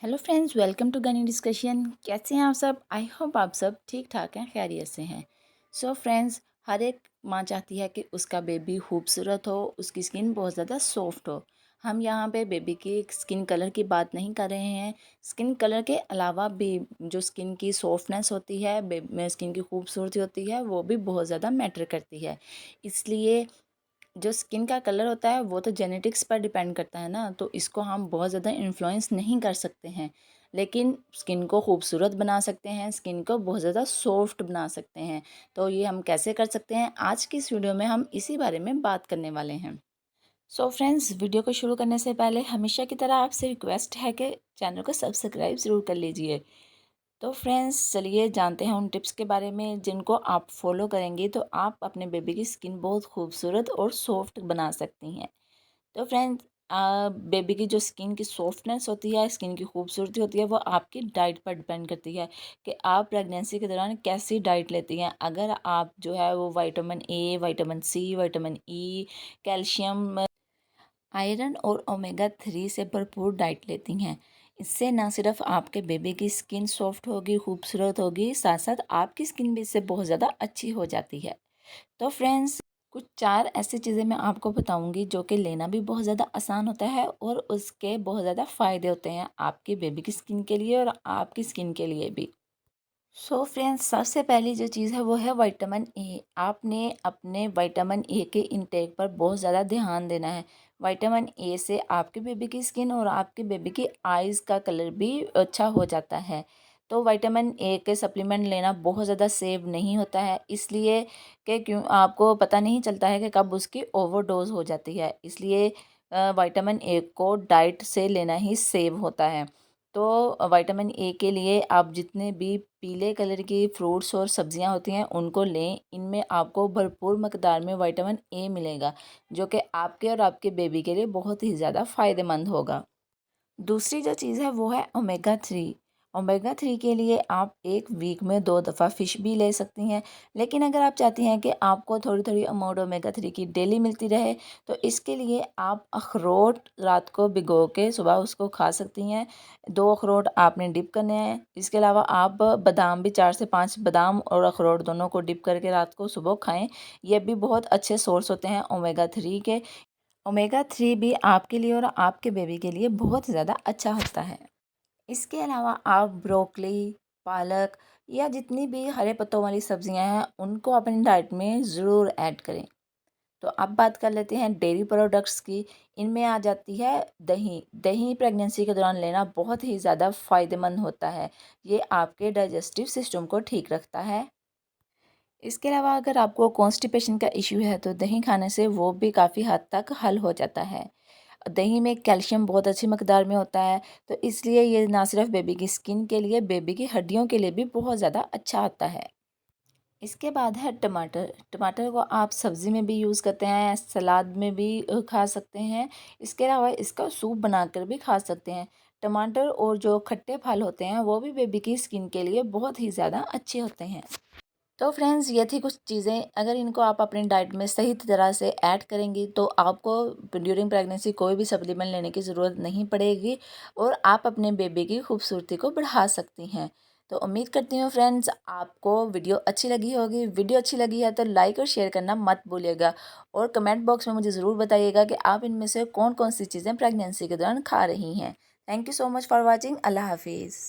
Hello friends, welcome to Guni discussion. कैसे हैं आप सब? आई होप आप सब ठीक ठाक हैं, खैरियत से हैं। सो फ्रेंड्स, हर एक माँ चाहती है कि उसका बेबी खूबसूरत हो, उसकी स्किन बहुत ज़्यादा सॉफ्ट हो। हम यहाँ पे बेबी की स्किन कलर की बात नहीं कर रहे हैं। स्किन कलर के अलावा भी जो स्किन की सॉफ्टनेस होती है, स्किन की खूबसूरती होती है, वो भी बहुत ज़्यादा मैटर करती है। इसलिए जो स्किन का कलर होता है वो तो जेनेटिक्स पर डिपेंड करता है ना, तो इसको हम बहुत ज़्यादा इन्फ्लुएंस नहीं कर सकते हैं। लेकिन स्किन को खूबसूरत बना सकते हैं, स्किन को बहुत ज़्यादा सॉफ्ट बना सकते हैं। तो ये हम कैसे कर सकते हैं, आज की इस वीडियो में हम इसी बारे में बात करने वाले हैं। सो फ्रेंड्स, वीडियो को शुरू करने से पहले हमेशा की तरह आपसे रिक्वेस्ट है कि चैनल को सब्सक्राइब ज़रूर कर लीजिए। तो फ्रेंड्स, चलिए जानते हैं उन टिप्स के बारे में जिनको आप फॉलो करेंगे तो आप अपने बेबी की स्किन बहुत खूबसूरत और सॉफ्ट बना सकती हैं। तो फ्रेंड्स, बेबी की जो स्किन की सॉफ्टनेस होती है, स्किन की खूबसूरती होती है, वो आपकी डाइट पर डिपेंड करती है कि आप प्रेगनेंसी के दौरान कैसी डाइट लेती हैं। अगर आप जो है वो vitamin A, vitamin C, vitamin E, calcium, iron और ओमेगा 3 से भरपूर डाइट लेती हैं, इससे ना सिर्फ आपके बेबी की स्किन सॉफ्ट होगी, खूबसूरत होगी, साथ साथ आपकी स्किन भी इससे बहुत ज़्यादा अच्छी हो जाती है। तो फ्रेंड्स, कुछ 4 ऐसी चीज़ें मैं आपको बताऊंगी जो कि लेना भी बहुत ज़्यादा आसान होता है और उसके बहुत ज़्यादा फ़ायदे होते हैं आपकी बेबी की स्किन के लिए और आपकी स्किन के लिए भी। सो फ्रेंड्स, सबसे पहली जो चीज़ है वो है विटामिन ए। आपने अपने विटामिन ए के इंटेक पर बहुत ज़्यादा ध्यान देना है। विटामिन ए से आपके बेबी की स्किन और आपके बेबी की आइज़ का कलर भी अच्छा हो जाता है। तो विटामिन ए के सप्लीमेंट लेना बहुत ज़्यादा सेव नहीं होता है, इसलिए कि क्यों आपको पता नहीं चलता है कि कब उसकी ओवरडोज हो जाती है। इसलिए विटामिन ए को डाइट से लेना ही सेव होता है। तो विटामिन ए के लिए आप जितने भी पीले कलर की फ्रूट्स और सब्जियां होती हैं उनको लें। इनमें आपको भरपूर मकदार में विटामिन ए मिलेगा, जो कि आपके और आपके बेबी के लिए बहुत ही ज़्यादा फ़ायदेमंद होगा। दूसरी जो चीज़ है वो है ओमेगा 3। ओमेगा 3 के लिए आप एक वीक में 2 दफ़ा फ़िश भी ले सकती हैं। लेकिन अगर आप चाहती हैं कि आपको थोड़ी थोड़ी अमाउंट ओमेगा 3 की डेली मिलती रहे, तो इसके लिए आप अखरोट रात को भिगो के सुबह उसको खा सकती हैं। 2 अखरोट आपने डिप करने हैं। इसके अलावा आप बादाम भी 4 से 5 बादाम और अखरोट दोनों को डिप करके रात को सुबह खाएं। ये भी बहुत अच्छे सोर्स होते हैं ओमेगा 3 के। ओमेगा 3 भी आपके लिए और आपके बेबी के लिए बहुत ज़्यादा अच्छा होता है। इसके अलावा आप ब्रोकली, पालक या जितनी भी हरे पत्तों वाली सब्जियां हैं उनको अपनी डाइट में ज़रूर ऐड करें। तो अब बात कर लेते हैं डेयरी प्रोडक्ट्स की। इनमें आ जाती है दही। दही प्रेगनेंसी के दौरान लेना बहुत ही ज़्यादा फ़ायदेमंद होता है। ये आपके डाइजेस्टिव सिस्टम को ठीक रखता है। इसके अलावा अगर आपको कॉन्स्टिपेशन का इश्यू है तो दही खाने से वो भी काफ़ी हद तक हल हो जाता है। दही में कैल्शियम बहुत अच्छी मकदार में होता है, तो इसलिए ये ना सिर्फ बेबी की स्किन के लिए, बेबी की हड्डियों के लिए भी बहुत ज़्यादा अच्छा होता है। इसके बाद है टमाटर। टमाटर को आप सब्ज़ी में भी यूज़ करते हैं, सलाद में भी खा सकते हैं। इसके अलावा इसका सूप बनाकर भी खा सकते हैं। टमाटर और जो खट्टे फल होते हैं वो भी बेबी की स्किन के लिए बहुत ही ज़्यादा अच्छे होते हैं। तो फ्रेंड्स, ये थी कुछ चीज़ें, अगर इनको आप अपनी डाइट में सही तरह से ऐड करेंगी तो आपको ड्यूरिंग प्रेगनेंसी कोई भी सप्लीमेंट लेने की ज़रूरत नहीं पड़ेगी और आप अपने बेबी की खूबसूरती को बढ़ा सकती हैं। तो उम्मीद करती हूँ फ्रेंड्स, आपको वीडियो अच्छी लगी होगी। वीडियो अच्छी लगी है तो लाइक और शेयर करना मत भूलिएगा और कमेंट बॉक्स में मुझे ज़रूर बताइएगा कि आप इनमें से कौन कौन सी चीज़ें प्रेगनेंसी के दौरान खा रही हैं। Thank you so much for watching. अल्लाह हाफिज़।